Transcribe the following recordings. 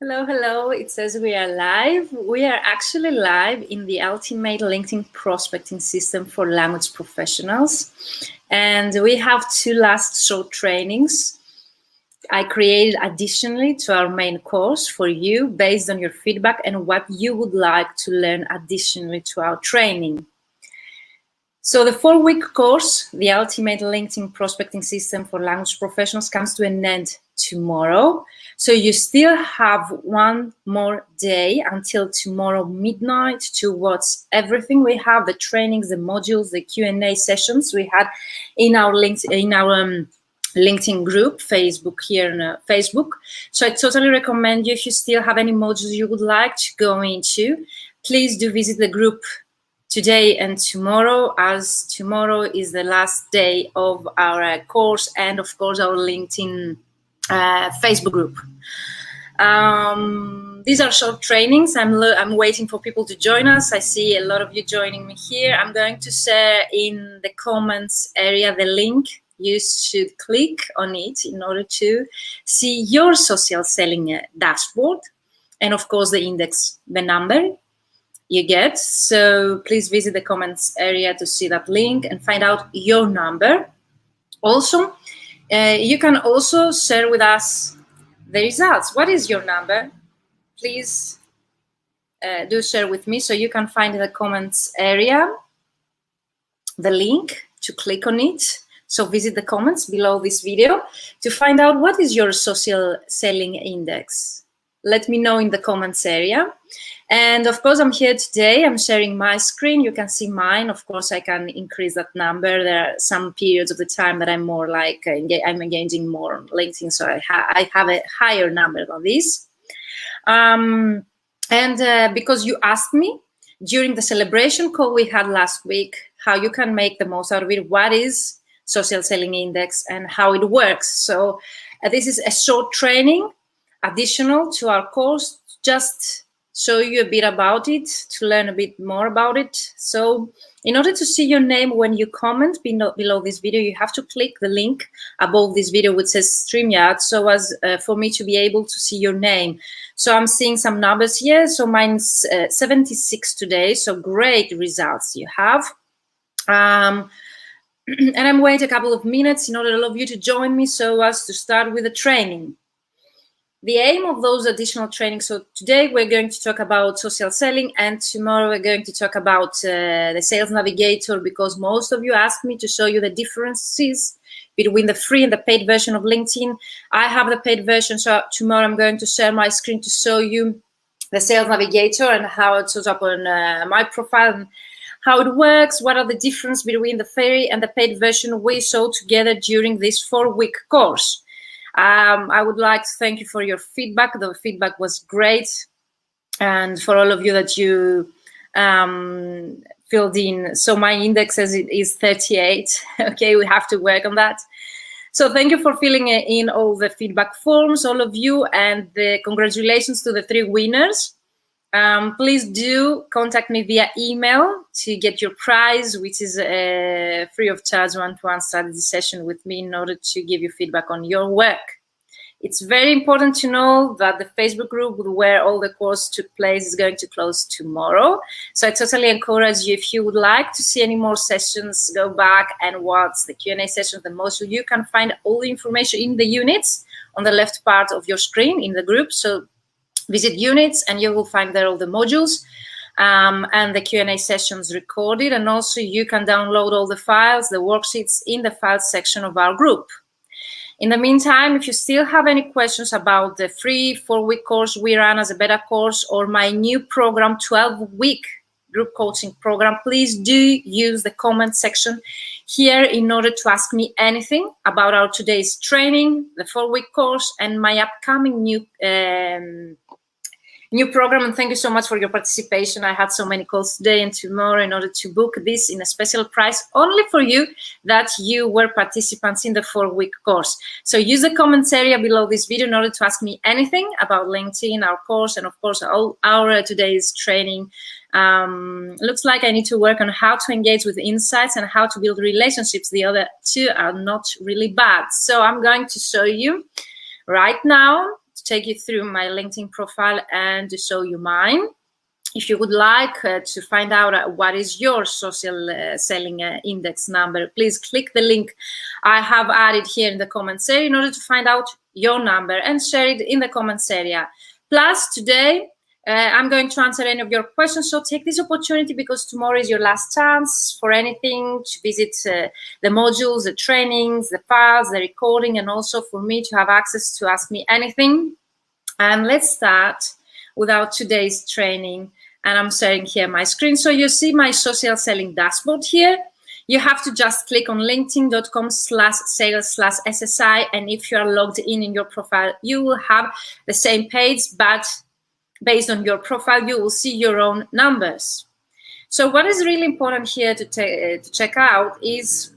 Hello, hello. It says we are live. We are actually live in the Ultimate LinkedIn Prospecting System for Language Professionals. And we have two last short trainings I created additionally to our main course for you based on your feedback and what you would like to learn additionally to our training. So the 4-week course, the Ultimate LinkedIn Prospecting System for Language Professionals, comes to an end tomorrow. So you still have one more day until tomorrow midnight to watch everything we have, the trainings, the modules, the Q&A sessions we had in our LinkedIn group, Facebook here in Facebook. So I totally recommend you, if you still have any modules you would like to go into, please do visit the group today and tomorrow, as tomorrow is the last day of our course and of course our LinkedIn Facebook group. These are short trainings. I'm waiting for people to join us. I see a lot of you joining me here. I'm going to share in the comments area the link. You should click on it in order to see your social selling dashboard and of course the index, the number you get. So please visit the comments area to see that link and find out your number. Also, you can also share with us the results. What is your number? Please do share with me. So you can find in the comments area the link to click on it. So visit the comments below this video to find out what is your social selling index. Let me know in the comments area. And of course, I'm here today. I'm sharing my screen. You can see mine. Of course, I can increase that number. There are some periods of the time that I'm more like, I'm engaging more on LinkedIn. So I have a higher number than this. Because you asked me during the celebration call we had last week, how you can make the most out of it, what is social selling index and how it works. So this is a short training additional to our course, just show you a bit about it, to learn a bit more about it. So in order to see your name when you comment below this video, you have to click the link above this video which says StreamYard, so as for me to be able to see your name. So I'm seeing some numbers here. So mine's 76 today, so great results you have. And I'm waiting a couple of minutes in order for all of you to join me so as to start with the training. The aim of those additional trainings, so today we're going to talk about social selling and tomorrow we're going to talk about the Sales Navigator, because most of you asked me to show you the differences between the free and the paid version of LinkedIn. I have the paid version, so tomorrow I'm going to share my screen to show you the Sales Navigator and how it shows up on my profile and how it works, what are the differences between the free and the paid version we saw together during this 4-week course. I would like to thank you for your feedback. The feedback was great. And for all of you that you filled in. So my index is 38. Okay, we have to work on that. So thank you for filling in all the feedback forms, all of you, and congratulations to the 3 winners. Please do contact me via email to get your prize, which is a free of charge one-to-one strategy session with me in order to give you feedback on your work. It's very important to know that the Facebook group where all the course took place is going to close tomorrow. So I totally encourage you, if you would like to see any more sessions, go back and watch the Q&A session, the module. You can find all the information in the units on the left part of your screen in the group. So visit units and you will find there all the modules and the Q&A sessions recorded. And also you can download all the files, the worksheets in the files section of our group. In the meantime, if you still have any questions about the free 4-week course we run as a beta course or my new program, 12-week group coaching program, please do use the comment section here in order to ask me anything about our today's training, the 4-week course, and my upcoming new program. And thank you so much for your participation. I had so many calls today and tomorrow in order to book this in a special price only for you that you were participants in the 4-week course. So use the comments area below this video in order to ask me anything about LinkedIn, our course, and of course all our today's training. Looks like I need to work on how to engage with insights and how to build relationships. The other 2 are not really bad. So I'm going to show you right now take you through my LinkedIn profile and to show you mine. If you would like to find out what is your social selling index number, please click the link I have added here in the comments area in order to find out your number and share it in the comments area. Plus, today, I'm going to answer any of your questions, so take this opportunity because tomorrow is your last chance for anything, to visit the modules, the trainings, the files, the recording, and also for me to have access to ask me anything. And let's start with our today's training. And I'm sharing here my screen. So you see my social selling dashboard here. You have to just click on linkedin.com/sales/SSI. And if you are logged in your profile, you will have the same page, but based on your profile, you will see your own numbers. So what is really important here to check out is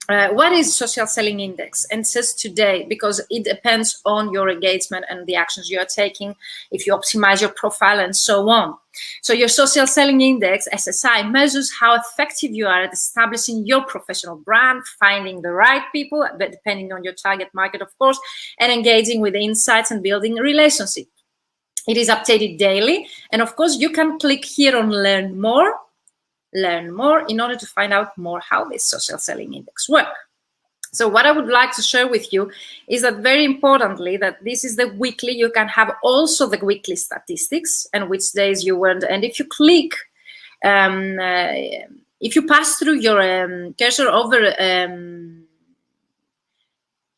what is social selling index, and says today, because it depends on your engagement and the actions you are taking, if you optimize your profile and so on. So your social selling index, SSI, measures how effective you are at establishing your professional brand, finding the right people, but depending on your target market, of course, and engaging with insights and building a relationship. It is updated daily. And of course, you can click here on learn more in order to find out more how this social selling index works. So what I would like to share with you is that very importantly, that this is the weekly. You can have also the weekly statistics and which days you went. And if you click, if you pass through your cursor over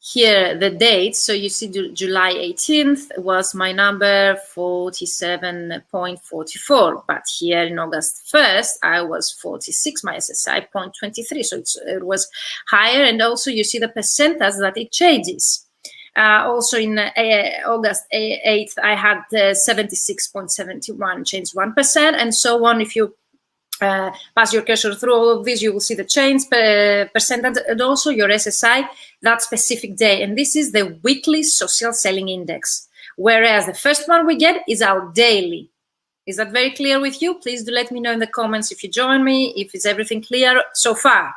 here the date, so you see July 18th was my number 47.44, but here in August 1st I was 46, my SSI 0.23, so it was higher. And also you see the percentage that it changes. Also in August 8th I had 76.71, changed 1%, and so on. If you pass your cursor through all of this, you will see the change percentage and also your SSI that specific day. And this is the weekly social selling index, whereas the first one we get is our daily. Is that very clear with you? Please do let me know in the comments if you join me, if it's everything clear so far.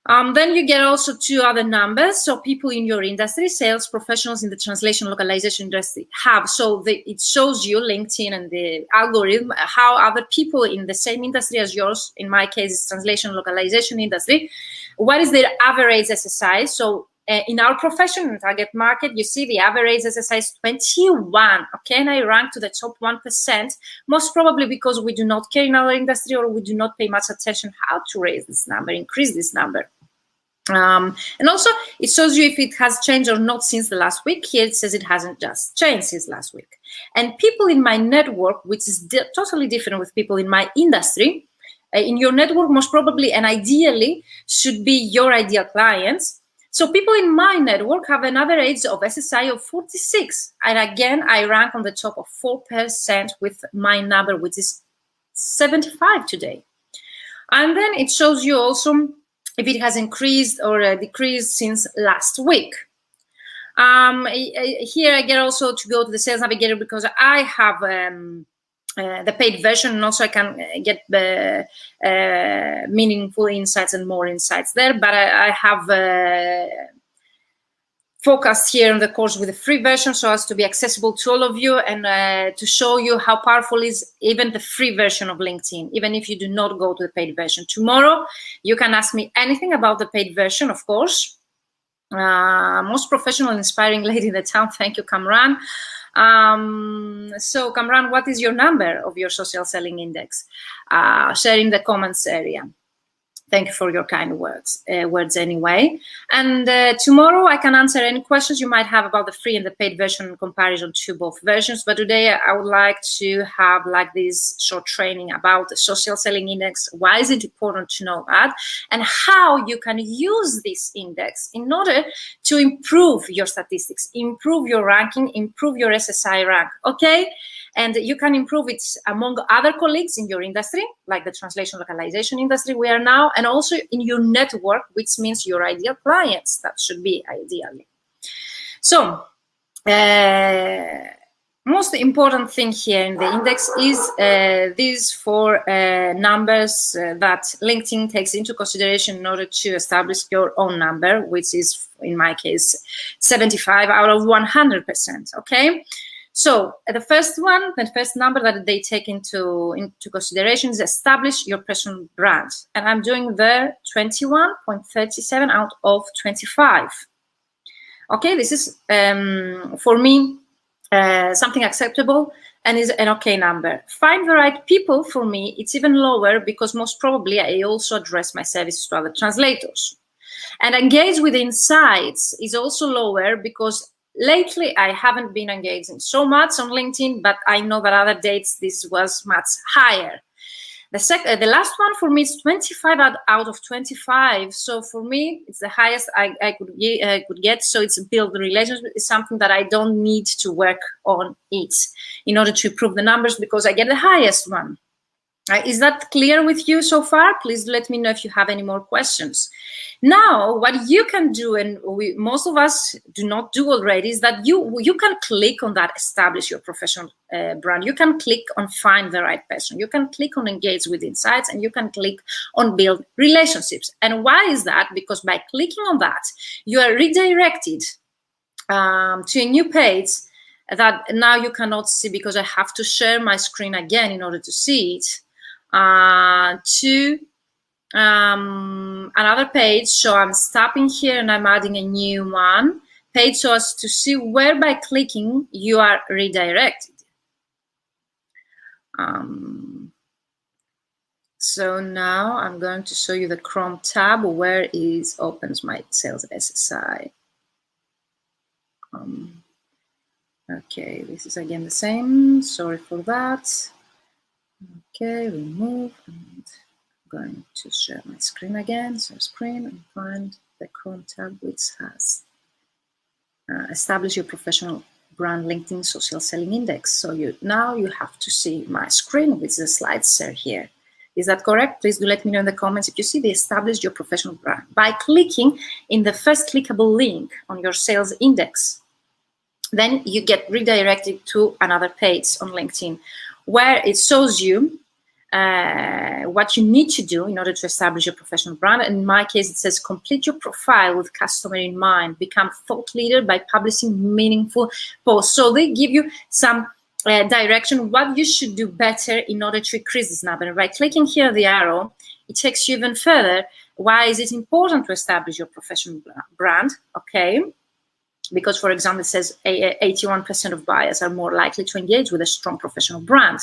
Then you get also two other numbers. So people in your industry, sales professionals in the translation localization industry have. So it shows you, LinkedIn and the algorithm, how other people in the same industry as yours, in my case, it's translation localization industry, what is their average SSI? So in our profession, in target market, you see the average SSI is 21. Okay, and I rank to the top 1%, most probably because we do not care in our industry, or we do not pay much attention how to raise this number, increase this number. And also it shows you if it has changed or not since the last week. Here it says it hasn't just changed since last week. And people in my network, which is totally different with people in my industry, in your network most probably and ideally should be your ideal clients. So people in my network have an average of SSI of 46. And again, I rank on the top of 4% with my number, which is 75 today. And then it shows you also if it has increased or decreased since last week. Here I get also to go to the Sales Navigator because I have the paid version, and also I can get meaningful insights and more insights there. But I have focused here on the course with the free version so as to be accessible to all of you and to show you how powerful is even the free version of LinkedIn, even if you do not go to the paid version. Tomorrow, you can ask me anything about the paid version, of course. Most professional, inspiring lady in the town. Thank you, Kamran. So, Kamran, what is your number of your social selling index? Share in the comments area. Thank you for your kind words anyway. And tomorrow I can answer any questions you might have about the free and the paid version in comparison to both versions. But today I would like to have like this short training about the social selling index. Why is it important to know that? And how you can use this index in order to improve your statistics, improve your ranking, improve your SSI rank, okay? And you can improve it among other colleagues in your industry, like the translation localization industry we are now, and also in your network, which means your ideal clients. That should be ideally. So most important thing here in the index is these four numbers that LinkedIn takes into consideration in order to establish your own number, which is, in my case, 75 out of 100%, okay? So the first one, the first number that they take into consideration is establish your personal brand. And I'm doing the 21.37 out of 25. Okay, this is, for me, something acceptable and is an okay number. Find the right people, for me, it's even lower because most probably I also address my services to other translators. And engage with insights is also lower because lately I haven't been engaging so much on LinkedIn, but I know that other dates this was much higher. The last one for me is 25 out of 25. So for me, it's the highest I could get. So it's build the relationship is something that I don't need to work on it in order to improve the numbers because I get the highest one. Is that clear with you so far? Please let me know if you have any more questions. Now, what you can do, and most of us do not do already, is that you can click on that establish your professional brand. You can click on find the right person. You can click on engage with insights, and you can click on build relationships. And why is that? Because by clicking on that, you are redirected to a new page that now you cannot see because I have to share my screen again in order to see it. To another page. So I'm stopping here and I'm adding a new one page so as to see where by clicking you are redirected. So now I'm going to show you the Chrome tab where it opens my sales SSI. Okay, this is again the same. Sorry for that. Okay, remove, and I'm going to share my screen again. So screen and find the Chrome tab which has establish your professional brand LinkedIn social selling index. So now you have to see my screen with the slides here. Is that correct? Please do let me know in the comments if you see the establish your professional brand by clicking in the first clickable link on your sales index. Then you get redirected to another page on LinkedIn where it shows you what you need to do in order to establish your professional brand. And in my case, it says complete your profile with customer in mind, become thought leader by publishing meaningful posts. So they give you some direction what you should do better in order to increase this number. And by clicking here the arrow, it takes you even further. Why is it important to establish your professional brand? Okay. Because, for example, it says 81% of buyers are more likely to engage with a strong professional brand.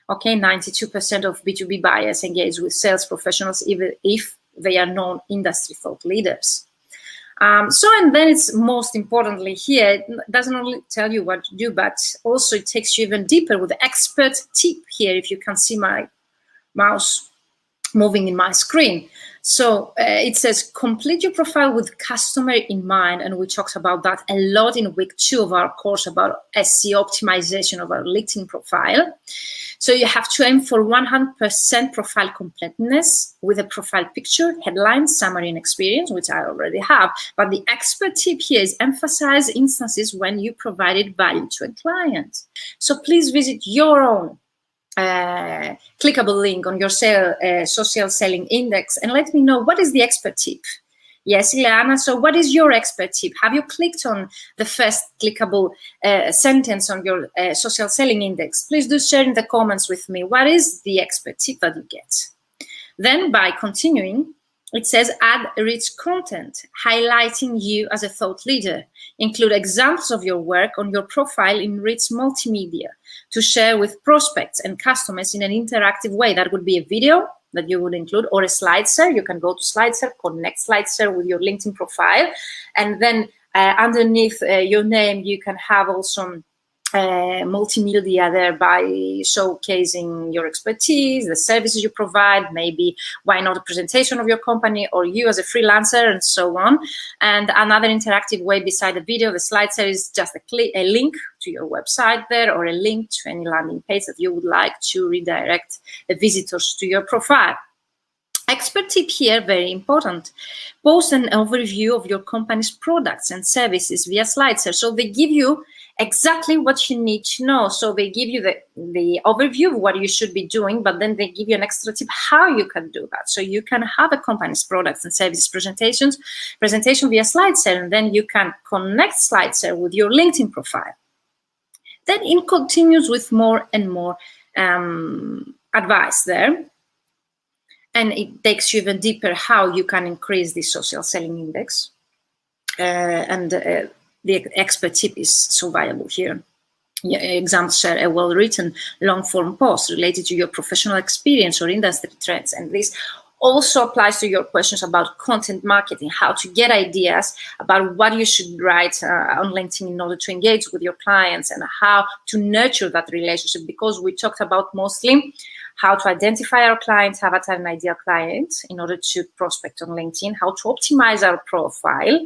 Okay, 92% of B2B buyers engage with sales professionals even if they are non-industry thought leaders. And then it's most importantly here, it doesn't only tell you what to do, but also it takes you even deeper with the expert tip here, if you can see my mouse moving in my screen. So it says complete your profile with customer in mind, and we talked about that a lot in week 2 of our course about SEO optimization of our LinkedIn profile. So you have to aim for 100% profile completeness with a profile picture, headline, summary, and experience, which I already have. But the expert tip here is emphasize instances when you provided value to a client. So please visit your own clickable link on your social selling index and let me know what is the expert tip. Yes, Ileana, so what is your expert tip? Have you clicked on the first clickable sentence on your social selling index? Please do share in the comments with me. What is the expert tip that you get? Then by continuing, it says add rich content, highlighting you as a thought leader. Include examples of your work on your profile in rich multimedia to share with prospects and customers in an interactive way. That would be a video that you would include or a SlideShare. You can go to SlideShare, connect SlideShare with your LinkedIn profile. And then underneath your name, you can have also multimedia there by showcasing your expertise, the services you provide, maybe why not a presentation of your company or you as a freelancer and so on. And another interactive way beside the video, the SlideShare is just a link to your website there or a link to any landing page that you would like to redirect the visitors to your profile. Expert tip here, very important. Post an overview of your company's products and services via SlideShare. So they give you exactly what you need to know. So they give you the overview of what you should be doing, but then they give you an extra tip how you can do that. So you can have a company's products and services presentation via SlideShare, and then you can connect SlideShare with your LinkedIn profile. Then it continues with more and more advice there. And it takes you even deeper how you can increase the social selling index. The expert tip is so valuable here. Examples share a well-written long-form post related to your professional experience or industry trends. And this also applies to your questions about content marketing, how to get ideas about what you should write on LinkedIn in order to engage with your clients, and how to nurture that relationship, because we talked about mostly how to identify our clients, avatar and ideal clients in order to prospect on LinkedIn, how to optimize our profile,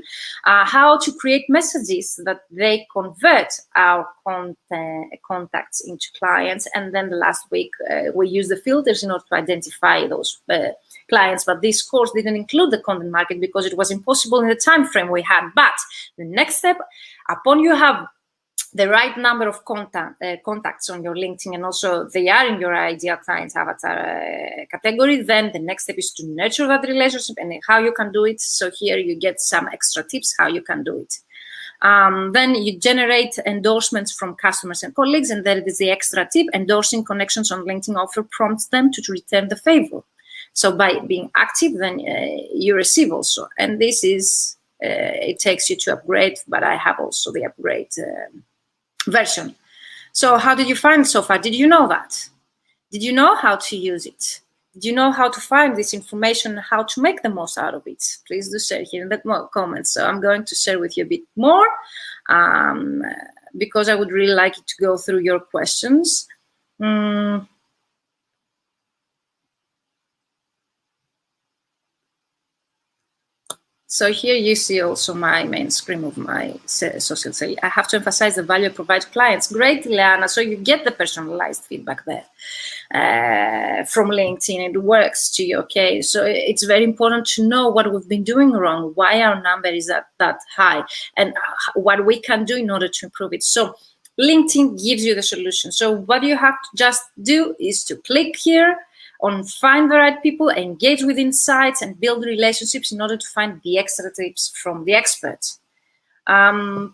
how to create messages that they convert our contacts into clients. And then the last week, we use the filters in order to identify those clients. But this course didn't include the content market because it was impossible in the time frame we had. But the next step, upon you have the right number of contacts on your LinkedIn, and also they are in your ideal client avatar category, then the next step is to nurture that relationship and how you can do it. So here you get some extra tips how you can do it. Then you generate endorsements from customers and colleagues, and that is the extra tip. Endorsing connections on LinkedIn offer prompts them to return the favor. So by being active, then you receive also. And this is, it takes you to upgrade, but I have also the upgrade version. So how did you find it so far? Did you know that? Did you know how to use it? Did you know how to find this information, how to make the most out of it? Please do share here in the comments. So I'm going to share with you a bit more because I would really like to go through your questions. So here you see also my main screen of my social selling. I have to emphasize the value I provide to clients. Great, Ileana. So you get the personalized feedback there from LinkedIn. It works to you, okay? So it's very important to know what we've been doing wrong, why our number is at that high, and what we can do in order to improve it. So LinkedIn gives you the solution. So what you have to just do is to click here on find the right people, engage with insights, and build relationships in order to find the extra tips from the experts.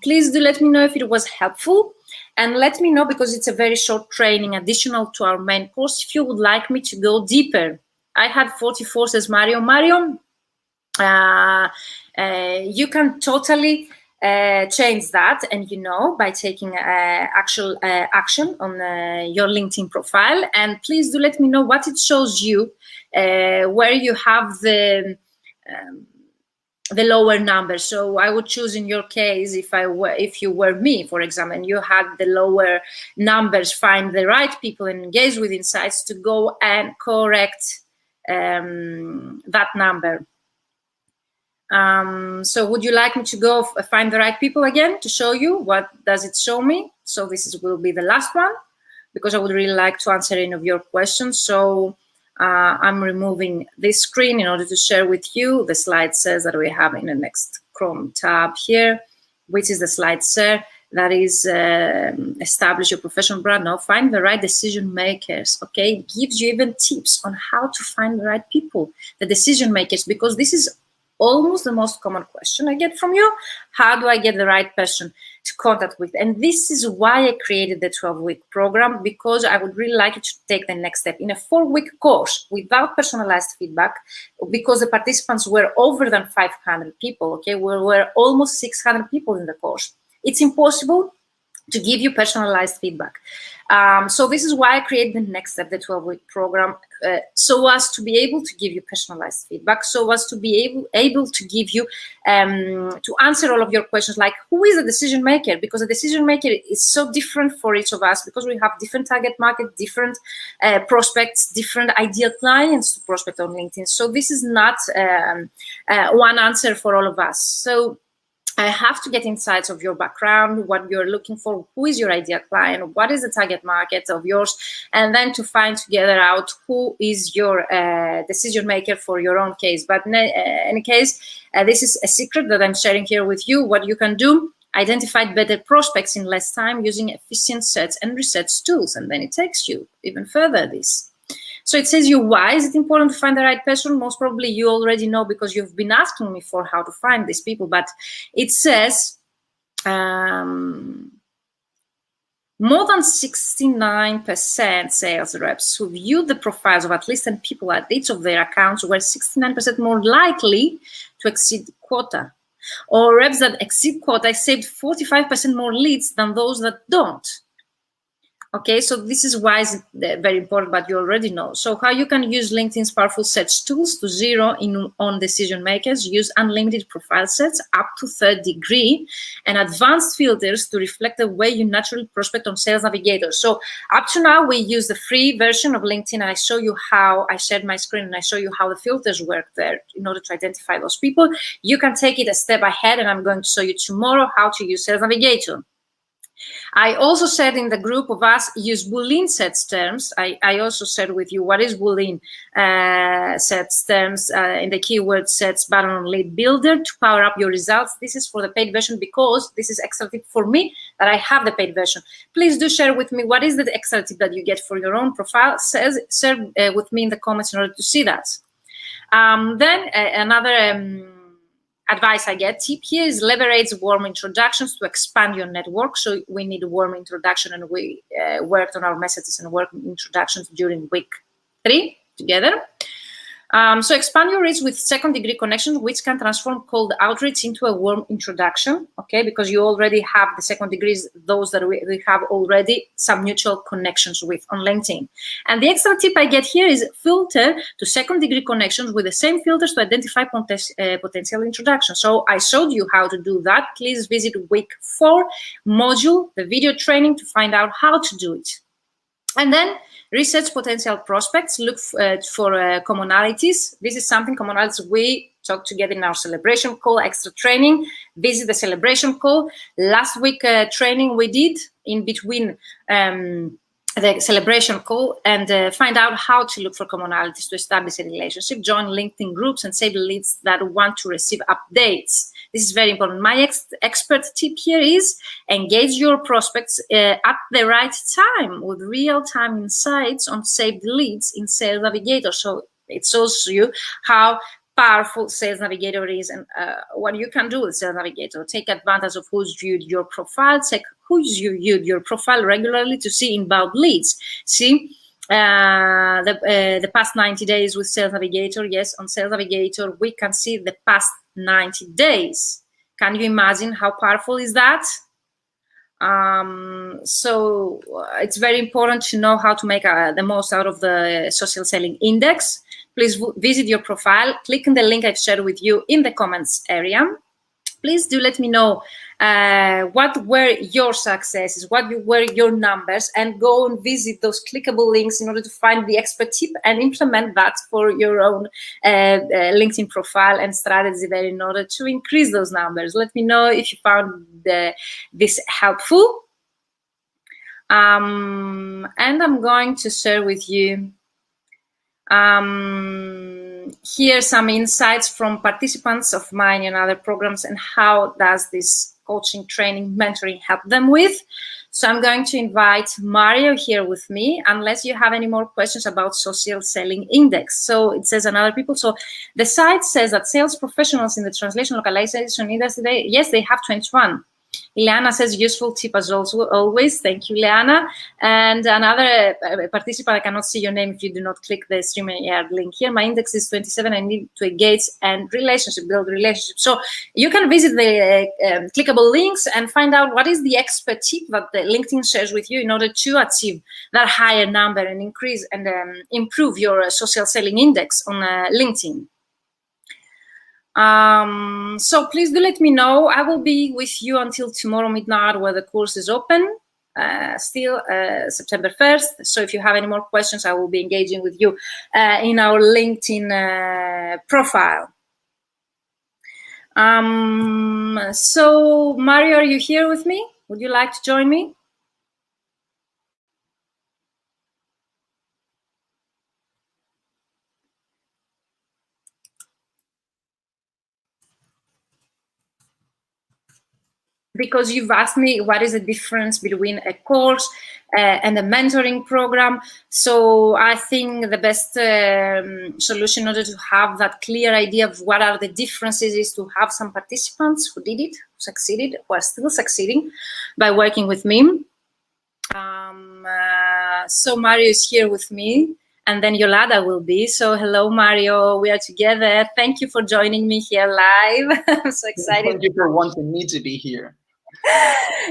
Please do let me know if it was helpful, and let me know, because it's a very short training additional to our main course, if you would like me to go deeper. I had 44, says Mario. Mario, you can totally change that, and by taking actual action on your LinkedIn profile. And please do let me know what it shows you, where you have the lower number. So I would choose, in your case, if you were me, for example, and you had the lower numbers, find the right people and engage with insights, to go and correct that number. So would you like me to go find the right people again to show you what does it show me? So this will be the last one, because I would really like to answer any of your questions. So I'm removing this screen in order to share with you the SlideShare that we have in the next Chrome tab here, which is the SlideShare that is establish your professional brand. Now find the right decision makers. Okay, it gives you even tips on how to find the right people, the decision makers, because this is almost the most common question I get from you. How do I get the right person to contact with? And this is why I created the 12-week program, because I would really like you to take the next step. In a 4-week course without personalized feedback, because the participants were over than 500 people, okay, we were almost 600 people in the course. It's impossible to give you personalized feedback. So this is why I created the next step, the 12-week program, so as to be able to give you personalized feedback, so as to be able to give you, to answer all of your questions, like who is the decision maker? Because the decision maker is so different for each of us, because we have different target market, different prospects, different ideal clients to prospect on LinkedIn. So this is not one answer for all of us. So I have to get insights of your background, what you're looking for, who is your ideal client, what is the target market of yours, and then to find together out who is your decision maker for your own case. But in any case, this is a secret that I'm sharing here with you. What you can do, identified better prospects in less time using efficient search and research tools. And then it takes you even further this. So it says you, why is it important to find the right person? Most probably you already know because you've been asking me for how to find these people, but it says more than 69% sales reps who viewed the profiles of at least 10 people at each of their accounts were 69% more likely to exceed quota. Or reps that exceed quota saved 45% more leads than those that don't. Okay, so this is why it's very important, but you already know. So how you can use LinkedIn's powerful search tools to zero in on decision makers, use unlimited profile sets up to third degree, and advanced filters to reflect the way you naturally prospect on Sales Navigator. So up to now, we use the free version of LinkedIn, and I show you how I shared my screen, and I show you how the filters work there in order to identify those people. You can take it a step ahead, and I'm going to show you tomorrow how to use Sales Navigator. I also said in the group of us, use Boolean search terms. I also shared with you what is Boolean search terms in the keyword search button on Lead Builder to power up your results. This is for the paid version because this is extra tip for me that I have the paid version. Please do share with me what is the extra tip that you get for your own profile. Share with me in the comments in order to see that. Then another advice I get, tip here is leverage warm introductions to expand your network. So we need a warm introduction, and we worked on our messages and warm introductions during week 3 together. So expand your reach with second degree connections, which can transform cold outreach into a warm introduction, okay? Because you already have the second degrees, those that we have already some mutual connections with on LinkedIn. And the extra tip I get here is filter to second degree connections with the same filters to identify potential introductions. So I showed you how to do that. Please visit week 4 module, the video training, to find out how to do it. And then research potential prospects, look for commonalities. This is something, commonalities, we talked together in our celebration call, extra training. Visit the celebration call. Last week training we did in between the celebration call, and find out how to look for commonalities to establish a relationship, join LinkedIn groups, and save leads that want to receive updates. This is very important. My expert tip here is engage your prospects at the right time with real-time insights on saved leads in Sales Navigator. So it shows you how powerful Sales Navigator is and what you can do with Sales Navigator. Take advantage of who's viewed your profile. Check who's viewed your profile regularly to see inbound leads. See the past 90 days with Sales Navigator. Yes, on Sales Navigator, we can see the past 90 days. Can you imagine how powerful is that? So it's very important to know how to make the most out of the social selling index. Please visit your profile, click on the link I've shared with you in the comments area. Please do let me know what were your successes, what were your numbers, and go and visit those clickable links in order to find the expert tip and implement that for your own LinkedIn profile and strategy there in order to increase those numbers. Let me know if you found this helpful. And I'm going to share with you here some insights from participants of mine in other programs and how does this coaching, training, mentoring help them with. So I'm going to invite Mario here with me, unless you have any more questions about social selling index. So it says another people. So the site says that sales professionals in the translation localization industry, yes, they have 21. Ileana says useful tip as also always. Thank you, Ileana. And another participant, I cannot see your name if you do not click the StreamYard link here. My index is 27. I need to engage and build relationship. So you can visit the clickable links and find out what is the expert tip that the LinkedIn shares with you in order to achieve that higher number and increase and improve your social selling index on LinkedIn. So please do let me know. I will be with you until tomorrow midnight where the course is open, still September 1st. So if you have any more questions, I will be engaging with you in our LinkedIn profile. So Mario, are you here with me? Would you like to join me? because you've asked me what is the difference between a course and a mentoring program. So I think the best solution in order to have that clear idea of what are the differences is to have some participants who did it, who succeeded, who are still succeeding by working with me. So Mario is here with me, and then Yolanda will be. So hello, Mario, we are together. Thank you for joining me here live. I'm so excited. Thank you for wanting me to be here.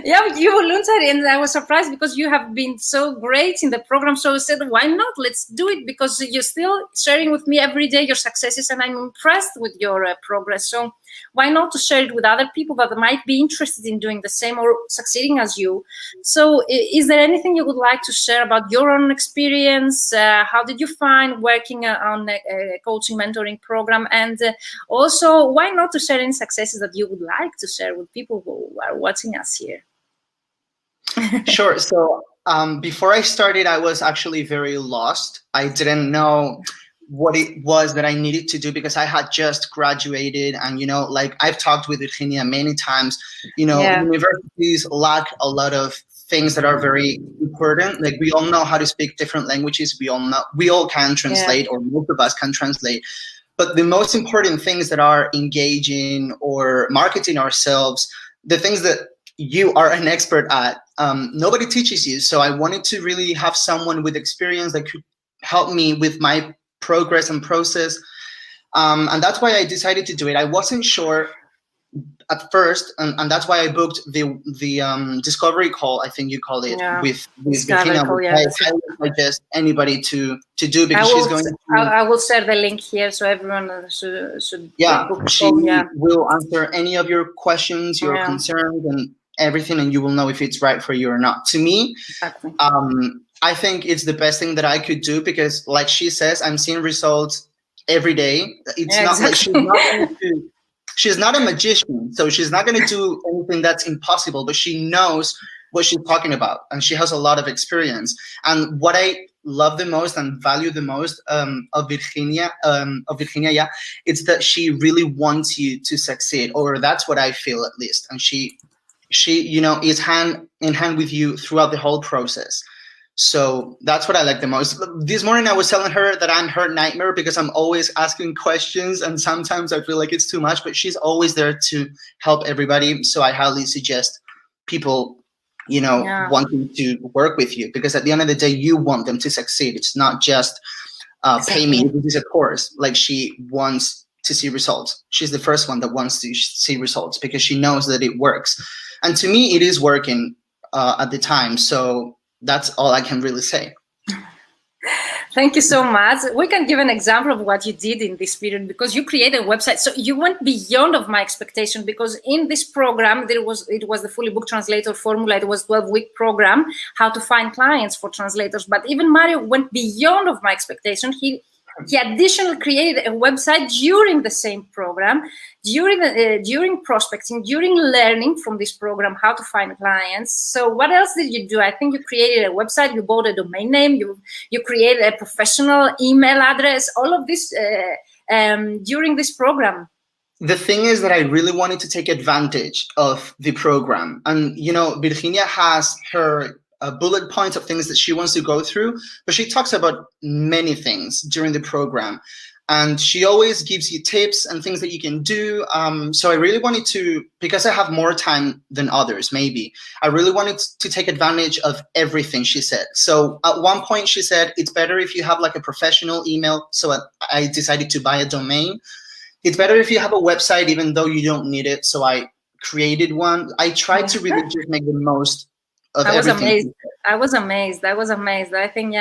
Yeah, you volunteered, and I was surprised because you have been so great in the program. So I said, why not? Let's do it, because you're still sharing with me every day your successes, and I'm impressed with your progress. So why not to share it with other people that might be interested in doing the same or succeeding as you? So is there anything you would like to share about your own experience? How did you find working on a coaching mentoring program? And also, why not to share any successes that you would like to share with people who are watching us here? Sure. So before I started, I was actually very lost. I didn't know what it was that I needed to do, because I had just graduated, and like I've talked with Virginia many times, universities lack a lot of things that are very important. Like, we all know how to speak different languages. We all can translate, or most of us can translate. But the most important things that are engaging or marketing ourselves, the things that you are an expert at, nobody teaches you. So I wanted to really have someone with experience that could help me with my progress and process, and that's why I decided to do it. I wasn't sure at first, and that's why I booked the discovery call, I think you call it, with Virginia. I suggest anybody to do, because she's going to... I will share the link here, so everyone should book she will answer any of your questions, your concerns, and everything, and you will know if it's right for you or not. To me, exactly. I think it's the best thing that I could do, because, like she says, I'm seeing results every day. It's not like she's not a magician, so she's not going to do anything that's impossible, but she knows what she's talking about, and she has a lot of experience. And what I love the most and value the most of Virginia, it's that she really wants you to succeed, or that's what I feel, at least. And she is hand in hand with you throughout the whole process. So that's what I like the most. This morning I was telling her that I'm her nightmare, because I'm always asking questions, and sometimes I feel like it's too much, but she's always there to help everybody. So I highly suggest people, wanting to work with you, because at the end of the day, you want them to succeed. It's not just pay me. This is a course. Like, she wants to see results. She's the first one that wants to see results, because she knows that it works. And to me, it is working at the time. So that's all I can really say. Thank you so much. We can give an example of what you did in this period, because you created a website. So you went beyond of my expectation, because in this program, it was the Fully Booked Translator formula. It was a 12-week program, how to find clients for translators. But even Mario went beyond of my expectation. He additionally created a website during the same program, during prospecting, during learning from this program how to find clients. So what else did you do? I think you created a website, you bought a domain name, you created a professional email address, all of this during this program. The thing is that I really wanted to take advantage of the program. And, Virginia has her bullet points of things that she wants to go through, but she talks about many things during the program, and she always gives you tips and things that you can do. So I really wanted to, because I have more time than others, maybe, I really wanted to take advantage of everything she said. So at one point she said, it's better if you have like a professional email. So I decided to buy a domain. It's better if you have a website, even though you don't need it. So I created one. I tried to really just make the most. I was amazed. I was amazed. I think,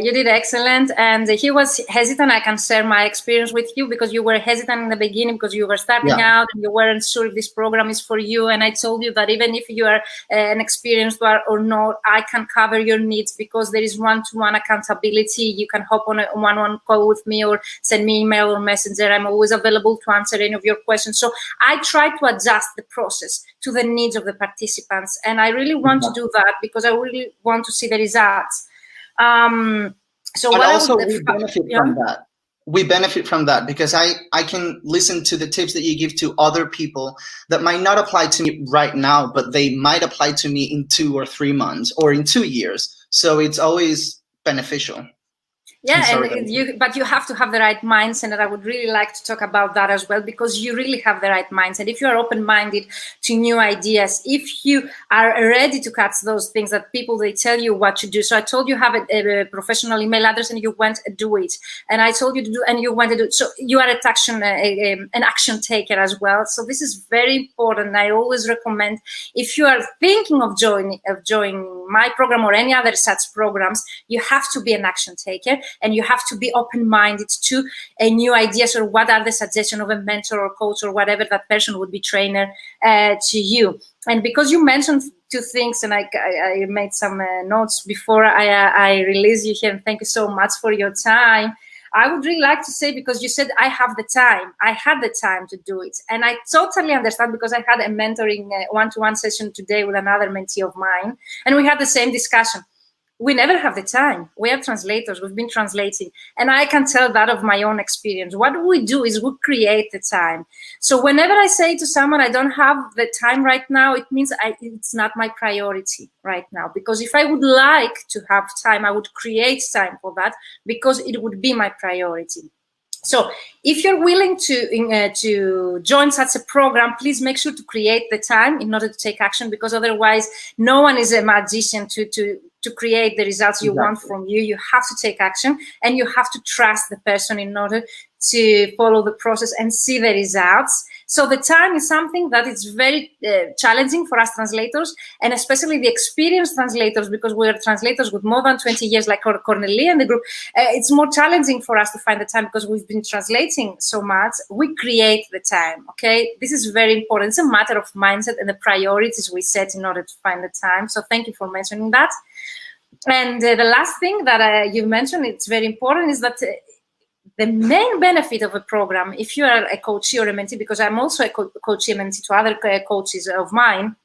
you did excellent. And he was hesitant. I can share my experience with you, because you were hesitant in the beginning, because you were starting out and you weren't sure if this program is for you. And I told you that even if you are an experienced one or not, I can cover your needs, because there is one-to-one accountability. You can hop on a one-on-one call with me, or send me email or messenger. I'm always available to answer any of your questions. So I try to adjust the process to the needs of the participants. And I really want to do that, because I really want to see the results. So and also we benefit from that. we benefit from that, because I can listen to the tips that you give to other people that might not apply to me right now, but they might apply to me in 2 or 3 months or in 2 years. So it's always beneficial. Yeah, but you have to have the right mindset, and I would really like to talk about that as well, because you really have the right mindset. If you are open-minded to new ideas, if you are ready to cut those things that people, they tell you what to do. So I told you have a professional email address, and you went and do it. And I told you to do, and you went to do it. So you are an action taker as well. So this is very important. I always recommend, if you are thinking of joining my program or any other such programs, you have to be an action taker. And you have to be open-minded to new ideas, or what are the suggestions of a mentor or coach or whatever that person would be trainer to you. And because you mentioned 2 things, and I made some notes before I release you here, and thank you so much for your time. I would really like to say, because you said, I have the time. I had the time to do it. And I totally understand, because I had a mentoring one-to-one session today with another mentee of mine, and we had the same discussion. We never have the time. We are translators. We've been translating. And I can tell that of my own experience. What we do is we create the time. So whenever I say to someone, I don't have the time right now, it means it's not my priority right now. Because if I would like to have time, I would create time for that, because it would be my priority. So if you're willing to join such a program, please make sure to create the time in order to take action, because otherwise no one is a magician to create the results you want from you. You have to take action, and you have to trust the person in order to follow the process and see the results. So the time is something that is very challenging for us translators, and especially the experienced translators, because we are translators with more than 20 years, like Cornelia and the group. It's more challenging for us to find the time, because we've been translating so much. We create the time, okay? This is very important. It's a matter of mindset and the priorities we set in order to find the time. So thank you for mentioning that. And the last thing that you mentioned, it's very important, is that the main benefit of a program, if you are a coachee or a mentee, because I'm also a coachee and mentee to other coaches of mine,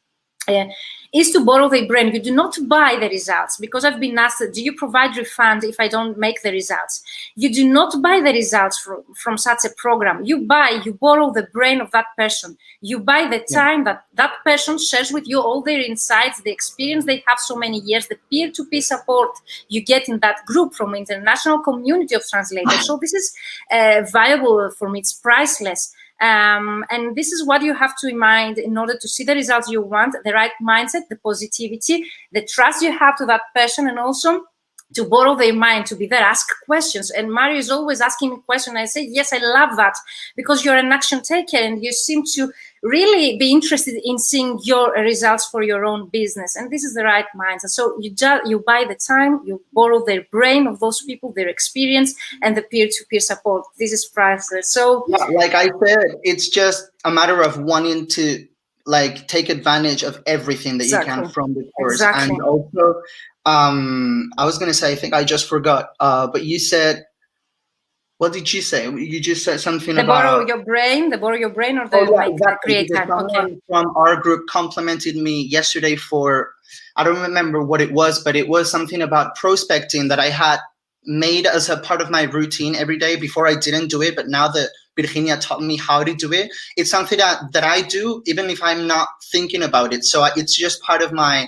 is to borrow their brain. You do not buy the results, because I've been asked, do you provide refund if I don't make the results? You do not buy the results from such a program. You borrow the brain of that person. You buy the time that that person shares with you, all their insights, the experience they have so many years, the peer-to-peer support you get in that group from international community of translators. So this is viable for me. It's priceless. And this is what you have to mind in order to see the results you want: the right mindset, the positivity, the trust you have to that person, and also to borrow their mind, to be there, ask questions. And Mario is always asking me questions. I say, yes, I love that, because you're an action taker and you seem to really be interested in seeing your results for your own business. And this is the right mindset. So you buy the time, you borrow their brain of those people, their experience, and the peer-to-peer support. This is priceless. So yeah, like I said, it's just a matter of wanting to take advantage of everything that you can from the course. And also, I was going to say, I think I just forgot, but you said, what did you say? You just said something about borrow your brain, or the create time. Someone from our group complimented me yesterday for, I don't remember what it was, but it was something about prospecting that I had made as a part of my routine every day. Before I didn't do it, but now that Virginia taught me how to do it, it's something that I do even if I'm not thinking about it. So it's just part of my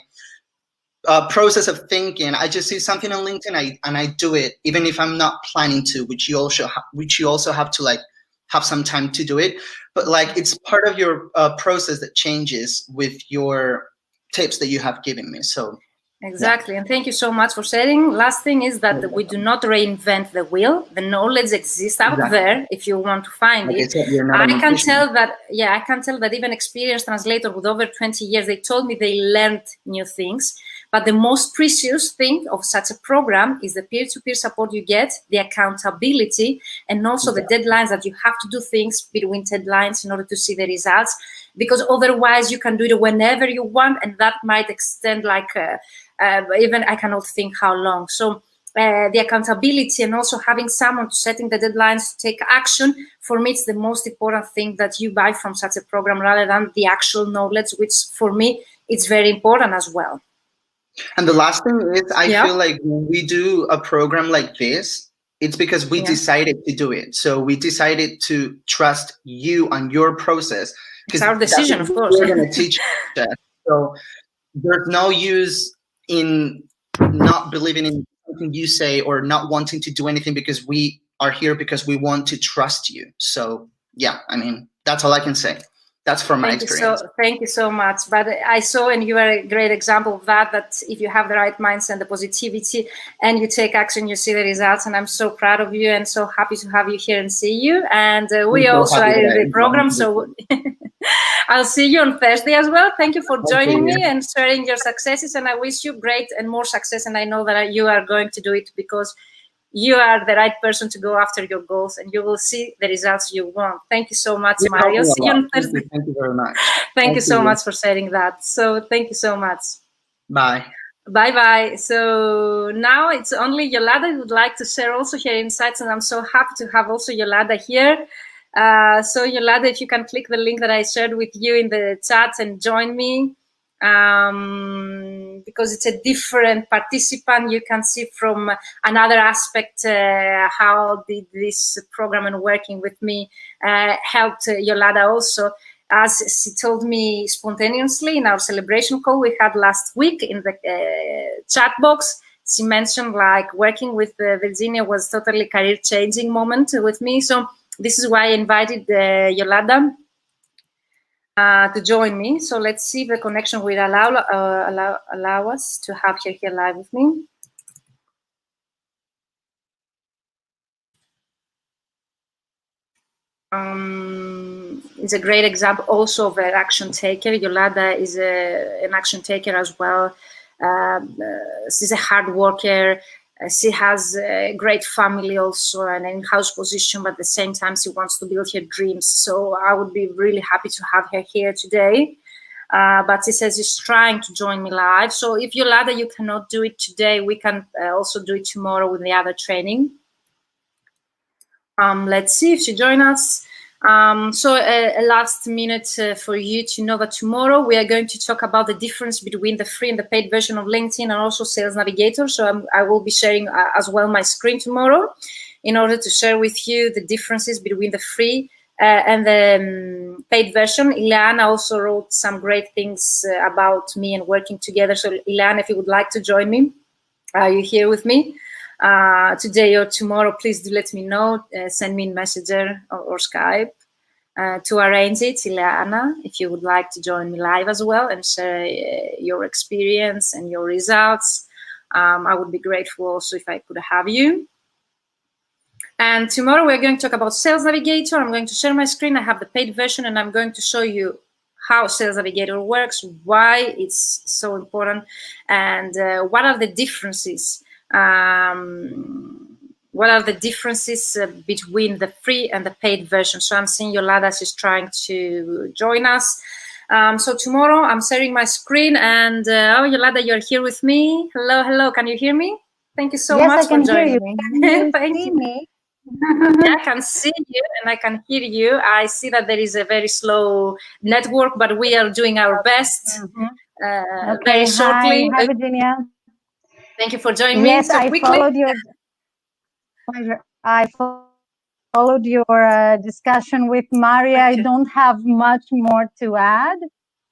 process of thinking. I just see something on LinkedIn and I do it even if I'm not planning to, which you also have to have some time to do it. But it's part of your process that changes with your tips that you have given me. So exactly. And thank you so much for sharing. Last thing is that we do not reinvent the wheel. The knowledge exists out there if you want to find it. I can tell that even experienced translators with over 20 years, they told me they learned new things. But the most precious thing of such a program is the peer-to-peer support you get, the accountability, and also the deadlines, that you have to do things between deadlines in order to see the results. Because otherwise you can do it whenever you want, and that might extend even I cannot think how long. So the accountability, and also having someone setting the deadlines to take action, for me it's the most important thing that you buy from such a program, rather than the actual knowledge, which for me it's very important as well. And the last thing is, I feel like when we do a program like this, It's because we decided to do it. So we decided to trust you and your process. It's our decision, of course. We're going to teach that. So there's no use in not believing in something you say or not wanting to do anything, because we are here because we want to trust you. So yeah, I mean, that's all I can say. That's from my experience. Thank you so much. But I saw, and you are a great example of that, that if you have the right mindset and the positivity and you take action, you see the results. And I'm so proud of you and so happy to have you here and see you. And we also are in the program. So I'll see you on Thursday as well. Thank you for joining me and sharing your successes. And I wish you great and more success. And I know that you are going to do it, because you are the right person to go after your goals, and you will see the results you want. Thank you so much, Mario. See you on Thursday. Thank you very much. Thank you so much for sharing that. So thank you so much. Bye. Bye-bye. So now it's only Yolanda who would like to share also her insights, and I'm so happy to have also Yolanda here. So Yolanda, if you can click the link that I shared with you in the chat and join me. Because it's a different participant, you can see from another aspect how did this program and working with me helped Yolanda also, as she told me spontaneously in our celebration call we had last week in the chat box. She mentioned like working with Virginia was totally career-changing moment with me. So this is why I invited Yolanda to join me. So let's see if the connection will allow us to have her here live with me. It's a great example also of an action taker. Yolanda is an action taker as well. She's a hard worker. She has a great family also, an in-house position, but at the same time, she wants to build her dreams. So I would be really happy to have her here today. But she says she's trying to join me live. So if Yolanda, you cannot do it today, we can also do it tomorrow with the other training. Let's see if she joins us. So a last minute for you to know that tomorrow we are going to talk about the difference between the free and the paid version of LinkedIn and also Sales Navigator. So I will be sharing as well my screen tomorrow in order to share with you the differences between the free and the paid version. Ileana also wrote some great things about me and working together. So Ileana, if you would like to join me, are you here with me? Today or tomorrow, please do let me know. Send me a Messenger or Skype to arrange it. Ileana, if you would like to join me live as well and share your experience and your results, I would be grateful also if I could have you. And tomorrow we're going to talk about Sales Navigator. I'm going to share my screen. I have the paid version, and I'm going to show you how Sales Navigator works, why it's so important, and what are the differences. What are the differences between the free and the paid version? So I'm seeing Yolanda is trying to join us. So tomorrow I'm sharing my screen, and oh, Yolanda, you're here with me. Hello, hello. Can you hear me? Thank you so much for joining me. Thank you. Yeah, I can see you and I can hear you. I see that there is a very slow network, but we are doing our best. Okay, very shortly. Hi, Virginia. Thank you for joining me so quickly. I followed your discussion with Maria. I don't have much more to add,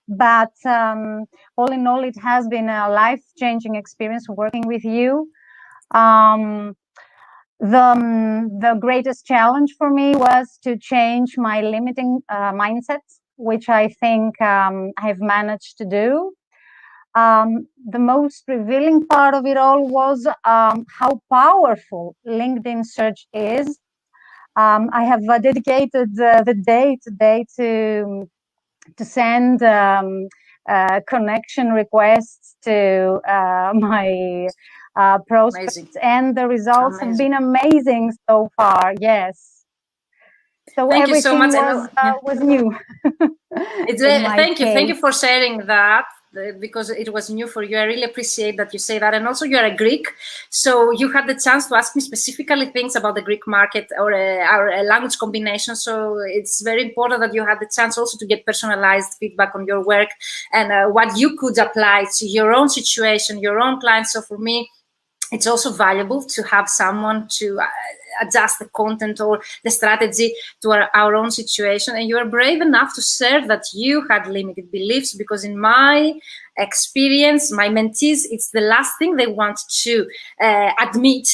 but all in all, it has been a life-changing experience working with you. The greatest challenge for me was to change my limiting mindset, which I think I've managed to do. The most revealing part of it all was how powerful LinkedIn search is. I have dedicated the day today to send connection requests to my prospects. Amazing. And the results have been amazing so far. Yes. So thank you so much. Was new. Thank you for sharing that, because it was new for you. I really appreciate that you say that. And also, you are a Greek, so you had the chance to ask me specifically things about the Greek market or our language combination. So it's very important that you had the chance also to get personalized feedback on your work and what you could apply to your own situation, your own clients. So for me, it's also valuable to have someone to adjust the content or the strategy to our own situation. And you are brave enough to share that you had limited beliefs, because in my experience, my mentees, it's the last thing they want to admit.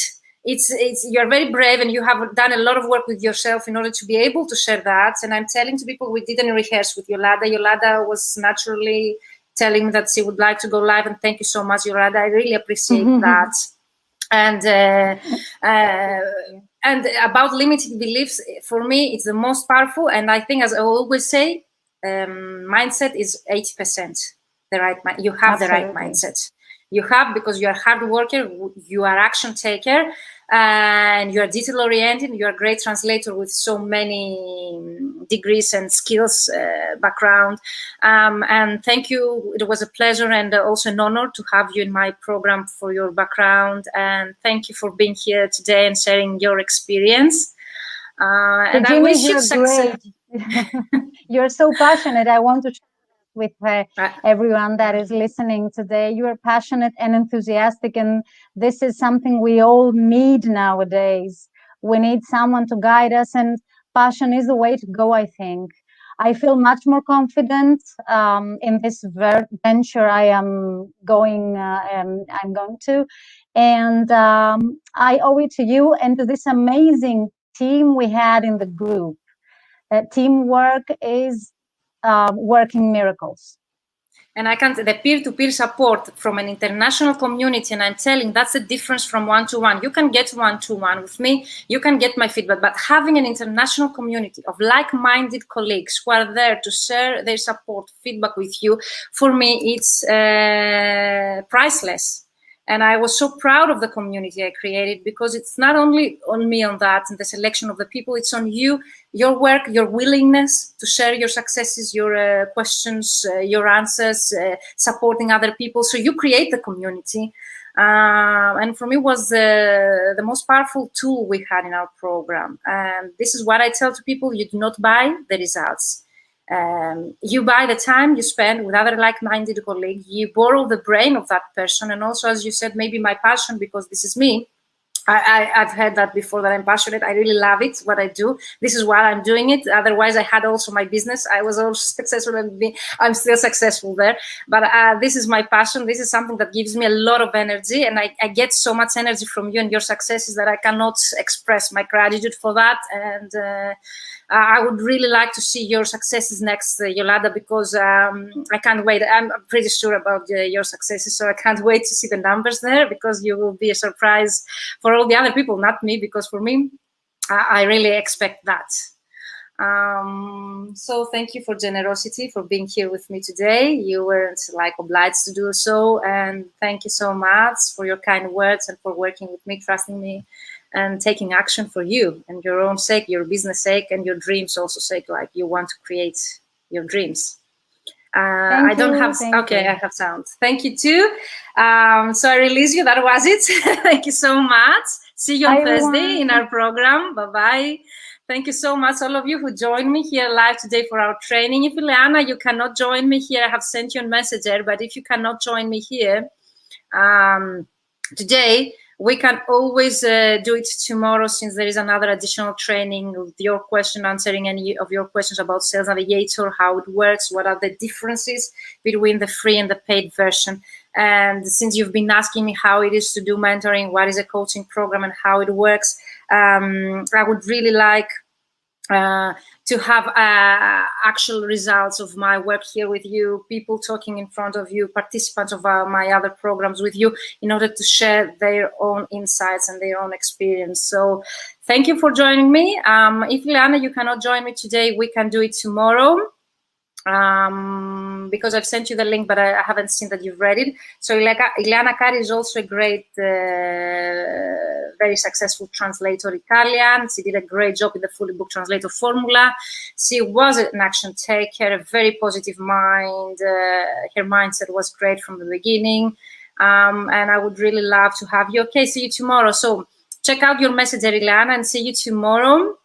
It's you're very brave, and you have done a lot of work with yourself in order to be able to share that. And I'm telling to people, we didn't rehearse with Yolanda. Yolanda was naturally telling me that she would like to go live, and thank you so much, Yolanda. I really appreciate that. And about limited beliefs, for me, it's the most powerful. And I think, as I always say, mindset is 80%. The right mind. You have Absolutely. The right mindset. You have, because you are a hard worker, you are action taker, and you are detail oriented. You are a great translator with so many degrees and skills background. And thank you. It was a pleasure and also an honor to have you in my program for your background. And thank you for being here today and sharing your experience. And I wish you success. You're so passionate. I want to with everyone that is listening today. You are passionate and enthusiastic, and this is something we all need nowadays. We need someone to guide us, and passion is the way to go, I think. I feel much more confident in this venture I am going to, and I owe it to you and to this amazing team we had in the group. Teamwork is working miracles. And I can't, the peer-to-peer support from an international community, and I'm telling, that's the difference from one-to-one. You can get one-to-one with me, you can get my feedback, but having an international community of like-minded colleagues who are there to share their support, feedback with you, for me, it's priceless. And I was so proud of the community I created, because it's not only on me on that and the selection of the people, it's on you, your work, your willingness to share your successes, your questions, your answers, supporting other people. So you create the community. And for me was the most powerful tool we had in our program. And this is what I tell to people: you do not buy the results. You buy the time you spend with other like-minded colleagues. You borrow the brain of that person, and also, as you said, maybe my passion, because this is me. I've heard that before, that I'm passionate. I really love it, what I do. This is why I'm doing it. Otherwise, I had also my business. I was also successful, and I'm still successful there. But this is my passion. This is something that gives me a lot of energy, and I get so much energy from you and your successes that I cannot express my gratitude for that. And I would really like to see your successes next, Yolanda, because I can't wait. I'm pretty sure about your successes, so I can't wait to see the numbers there, because you will be a surprise for all the other people, not me, because for me, I really expect that. So thank you for generosity, for being here with me today. You weren't like obliged to do so, and thank you so much for your kind words and for working with me, trusting me, and taking action for you and your own sake, your business sake, and your dreams also sake, like you want to create your dreams. I don't have, okay, I have sound. Thank you too. So I release you, that was it. Thank you so much. See you on Thursday in our program. Bye-bye. Thank you so much, all of you who joined me here live today for our training. If Ileana, you cannot join me here, I have sent you a messenger, but if you cannot join me here today, we can always do it tomorrow, since there is another additional training with your question, answering any of your questions about Sales Navigator, how it works, what are the differences between the free and the paid version. And since you've been asking me how it is to do mentoring, what is a coaching program and how it works, I would really like to have actual results of my work here with you, people talking in front of you, participants of my other programs with you, in order to share their own insights and their own experience. So thank you for joining me. If Ileana, you cannot join me today, we can do it tomorrow. Because I've sent you the link, but I haven't seen that you've read it. So Ileana Cari is also a great, very successful translator Italian. She did a great job in the Fully Booked Translator formula. She was an action taker, a very positive mind. Her mindset was great from the beginning. And I would really love to have you. Okay, see you tomorrow. So check out your messenger, Ileana, and see you tomorrow.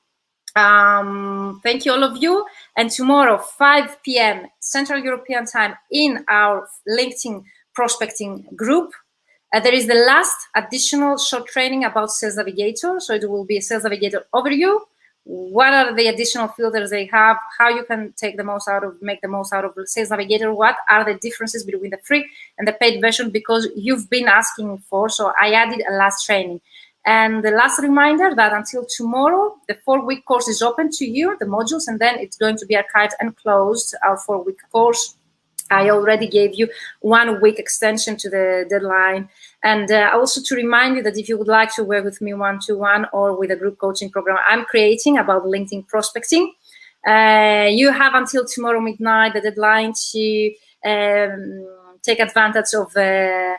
Thank you, all of you. And tomorrow, 5 p.m. Central European Time, in our LinkedIn prospecting group, There is the last additional short training about Sales Navigator. So it will be a Sales Navigator overview. What are the additional filters they have? How you can make the most out of Sales Navigator? What are the differences between the free and the paid version? Because you've been asking for, so I added a last training. And the last reminder that until tomorrow, the 4-week course is open to you, the modules, and then it's going to be archived and closed, our 4-week course. I already gave you 1 week extension to the deadline. And also to remind you that if you would like to work with me one-to-one or with a group coaching program I'm creating about LinkedIn prospecting, you have until tomorrow midnight, the deadline, to take advantage of I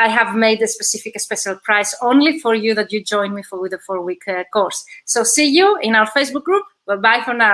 have made a special price only for you that you join me with the 4-week course. So see you in our Facebook group. Bye-bye for now.